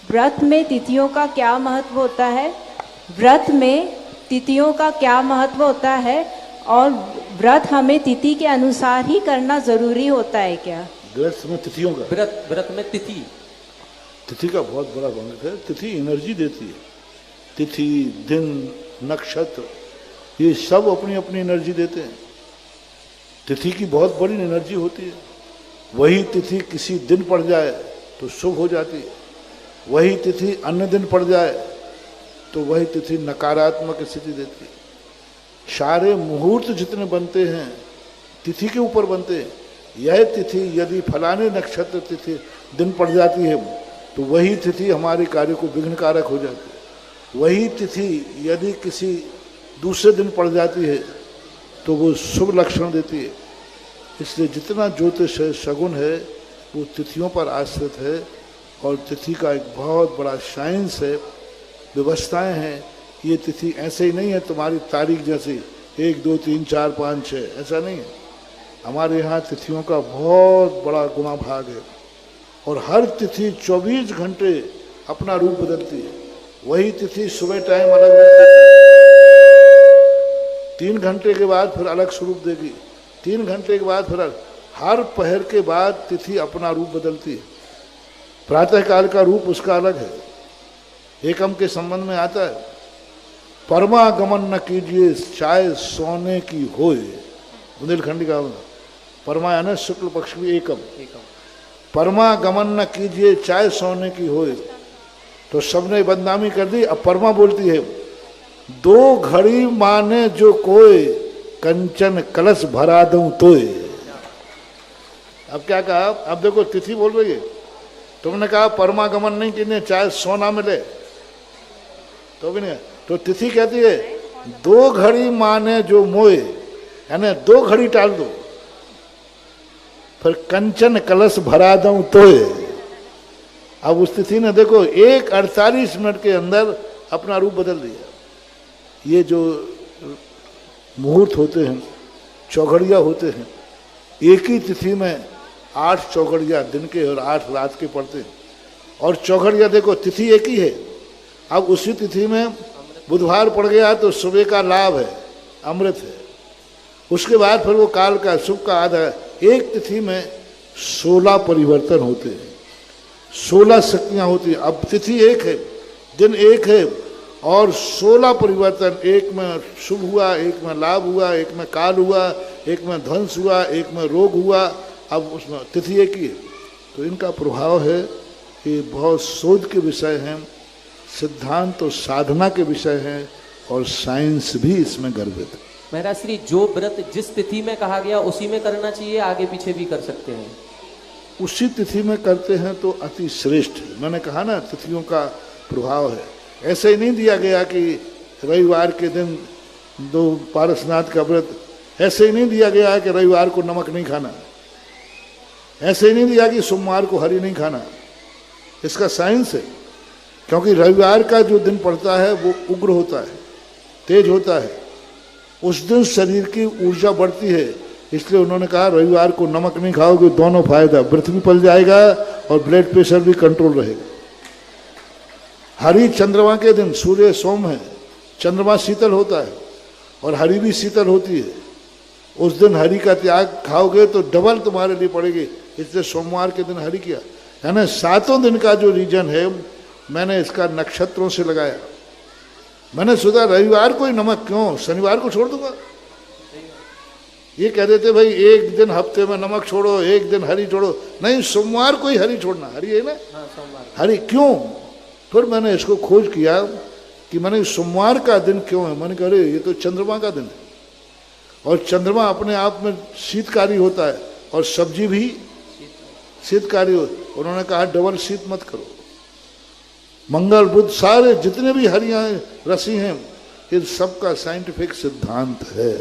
व्रत में तिथियों का क्या महत्व होता है? व्रत में तिथियों का क्या महत्व होता है और व्रत हमें तिथि के अनुसार ही करना जरूरी होता है क्या? व्रत में तिथियों का, व्रत में तिथि का बहुत बड़ा भूमिका है। तिथि एनर्जी देती है। तिथि, दिन, नक्षत्र, ये सब अपनी अपनी एनर्जी देते हैं। तिथि की बहुत बड़ी एनर्जी होती है। वही तिथि किसी दिन पड़ जाए तो शुभ हो जाती है, वही तिथि अन्य दिन पड़ जाए तो वही तिथि नकारात्मक स्थिति देती है। सारे मुहूर्त जितने बनते हैं तिथि के ऊपर बनते हैं। यह तिथि यदि फलाने नक्षत्र तिथि दिन पड़ जाती है तो वही तिथि हमारे कार्य को विघ्नकारक हो जाती है। वही तिथि यदि किसी दूसरे दिन पड़ जाती है तो वो शुभ लक्षण देती है। इसलिए जितना ज्योतिष है, शगुन है, वो तिथियों पर आश्रित है। और तिथि का एक बहुत बड़ा साइंस है, व्यवस्थाएं हैं। ये तिथि ऐसे ही नहीं है तुम्हारी तारीख जैसी 1 2 3 4 5 6, ऐसा नहीं है। हमारे यहाँ तिथियों का बहुत बड़ा गुणा भाग है और हर तिथि 24 घंटे अपना रूप बदलती है। वही तिथि सुबह टाइम अलग रूप देती है, 3 घंटे के बाद फिर अलग स्वरूप देगी, 3 घंटे के बाद फिर हर पहर के बाद तिथि अपना रूप बदलती है। प्रातःकाल का रूप उसका अलग है। एकम के संबंध में आता है, परमागमन न कीजिए चाहे सोने की होए। बुंदेलखंडी का परमा यानी शुक्ल पक्ष की एकम। परमागमन न कीजिए चाहे सोने की होए। तो सबने बदनामी कर दी। अब परमा बोलती है, 2 घड़ी माने जो कोई कंचन कलश भरा दूं तोय। अब क्या कहा? अब देखो तिथि बोल रही है, तुमने कहा परमागमन नहीं कीजिए चाहे सोना मिले तो भी नहीं। तो तिथि कहती है 2 घड़ी माने जो मोए, यानी 2 घड़ी टाल दो, फिर कंचन कलश भरा दूं तोय। अब उस तिथि ने देखो 1:48 मिनट के अंदर अपना रूप बदल दिया। ये जो मुहूर्त होते हैं, चौघड़िया होते हैं, एक ही तिथि में 8 चौघड़िया दिन के और 8 रात के पड़ते हैं। और चौघड़िया देखो तिथि एक ही है। अब उसी तिथि में बुधवार पड़ गया तो सुबह का लाभ है, अमृत है। उसके बाद फिर वो काल का, शुभ का आधा है। एक तिथि में 16 परिवर्तन होते हैं, 16 शक्तियाँ होती हैं। अब तिथि एक है, दिन एक है और 16 परिवर्तन, एक में शुभ हुआ, एक में लाभ हुआ, एक में काल हुआ, एक में ध्वंस हुआ, एक में रोग हुआ। अब उसमें तिथि एक ही है। तो इनका प्रभाव है, ये बहुत शोध के विषय हैं, सिद्धांत और साधना के विषय हैं और साइंस भी इसमें गर्भित है। महाराज श्री, जो व्रत जिस तिथि में कहा गया उसी में करना चाहिए, आगे पीछे भी कर सकते हैं? उसी तिथि में करते हैं तो अति श्रेष्ठ है। मैंने कहा ना तिथियों का प्रभाव है। ऐसे ही नहीं दिया गया कि रविवार के दिन 2 पारसनाथ का व्रत, ऐसे ही नहीं दिया गया कि रविवार को नमक नहीं खाना, ऐसे ही नहीं दिया कि सोमवार को हरी नहीं खाना। इसका साइंस है, क्योंकि रविवार का जो दिन पड़ता है वो उग्र होता है, तेज होता है। उस दिन शरीर की ऊर्जा बढ़ती है, इसलिए उन्होंने कहा रविवार को नमक नहीं खाओगे, दोनों फायदा, व्रत भी पल जाएगा और ब्लड प्रेशर भी कंट्रोल रहेगा। हरि चंद्रमा के दिन, सूर्य सोम है, चंद्रमा शीतल होता है और हरि भी शीतल होती है। उस दिन हरि का त्याग खाओगे तो डबल तुम्हारे लिए पड़ेगी, इसलिए सोमवार के दिन हरि किया। यानी 7 दिन का जो रीजन है मैंने इसका नक्षत्रों से लगाया। मैंने सोचा रविवार को ही नमक क्यों, शनिवार को छोड़ दूंगा। ये कह देते भाई एक दिन हफ्ते में नमक छोड़ो, एक दिन हरी छोड़ो, नहीं सोमवार को ही हरी छोड़ना। हरी है ना? हाँ, सोमवार। हरी क्यों? फिर मैंने इसको खोज किया कि मैंने सोमवार का दिन क्यों है। मैंने कहा अरे ये तो चंद्रमा का दिन है और चंद्रमा अपने आप में शीतकारी होता है और सब्जी भी शीतकारी हो। उन्होंने कहा डबल शीत मत करो। मंगल बुध सारे जितने भी हरियाँ रसी हैं, इन सबका साइंटिफिक सिद्धांत है।